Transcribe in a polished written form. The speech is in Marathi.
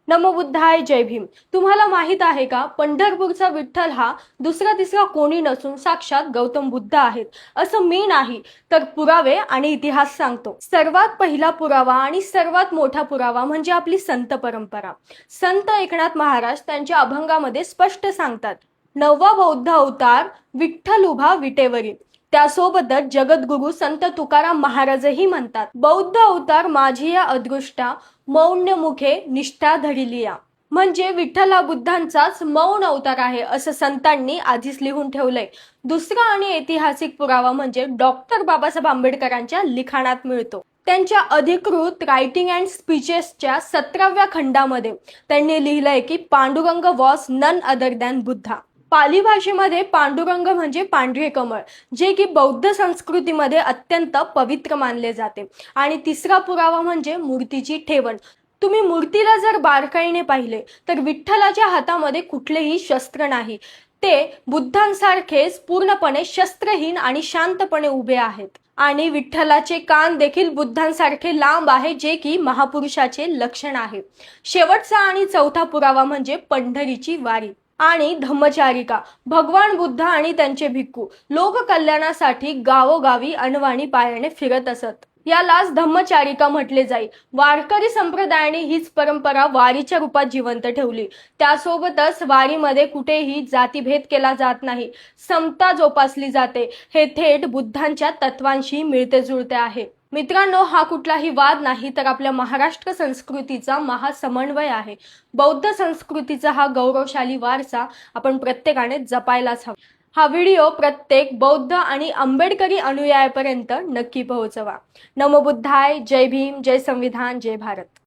नमो बुद्धाय जय भीम। तुम्हाला माहित आहे का, पंढरपूरचा विठ्ठल हा दुसरा तिसरा कोणी नसून साक्षात गौतम बुद्ध आहेत। असं मी नाही तर पुरावे आणि इतिहास सांगतो। सर्वात पहिला पुरावा आणि सर्वात मोठा पुरावा म्हणजे आपली संत परंपरा। संत एकनाथ महाराज त्यांच्या अभंगामध्ये स्पष्ट सांगतात, नववा बौद्ध अवतार विठ्ठल उभा विटेवरी। त्यासोबतच जगद्गुरु संत तुकाराम महाराजही म्हणतात, बौद्ध अवतार माझी या अदृष्टा, मौन मुखे निष्ठा धरिलिया। म्हणजे विठ्ठल हा बुद्धांचाच मौन अवतार आहे असं संतांनी आधीच लिहून ठेवलंय। दुसरा आणि ऐतिहासिक पुरावा म्हणजे डॉक्टर बाबासाहेब आंबेडकरांच्या लिखाणात मिळतो। त्यांच्या अधिकृत रायटिंग अँड स्पीचेसच्या 17व्या खंडामध्ये त्यांनी लिहिलंय की Pandurang was none other than Buddha. Pali भाषेमध्ये पांडुरंग म्हणजे पांढरे कमळ, जे की बौद्ध संस्कृतीमध्ये अत्यंत पवित्र मानले जाते। आणि तिसरा पुरावा म्हणजे मूर्तीची ठेवण। तुम्ही मूर्तीला जर बारकाईने पाहिले तर विठ्ठलाच्या हातामध्ये कुठलेही शस्त्र नाही। ते बुद्धांसारखेच पूर्णपणे शस्त्रहीन आणि शांतपणे उभे आहेत। आणि विठ्ठलाचे कान देखील बुद्धांसारखे लांब आहे, जे की महापुरुषाचे लक्षण आहे। शेवटचा आणि चौथा पुरावा म्हणजे पंढरीची वारी आणि धम्मचारिका। भगवान बुद्ध आणि त्यांचे भिक्खू लोककल्याणासाठी गावोगावी अनवाणी पायाने फिरत असत। यालाच धम्मचारिका म्हटले जाईल। वारकरी संप्रदायाने हीच परंपरा वारीच्या रूपात जिवंत ठेवली। त्यासोबतच वारीमध्ये कुठेही जातीभेद केला जात नाही, समता जोपासली जाते। हे थेट बुद्धांच्या तत्वांशी मिळते जुळते आहे। मित्रांनो, हा कुठलाही वाद नाही तर आपल्या महाराष्ट्र संस्कृतीचा महासमन्वय आहे। बौद्ध संस्कृतीचा हा गौरवशाली वारसा आपण प्रत्येकाने जपायलाच हवा। हा व्हिडिओ प्रत्येक बौद्ध आणि आंबेडकरी अनुयायापर्यंत नक्की पोहोचवा। नमो बुद्धाय, जय भीम, जय संविधान, जय भारत।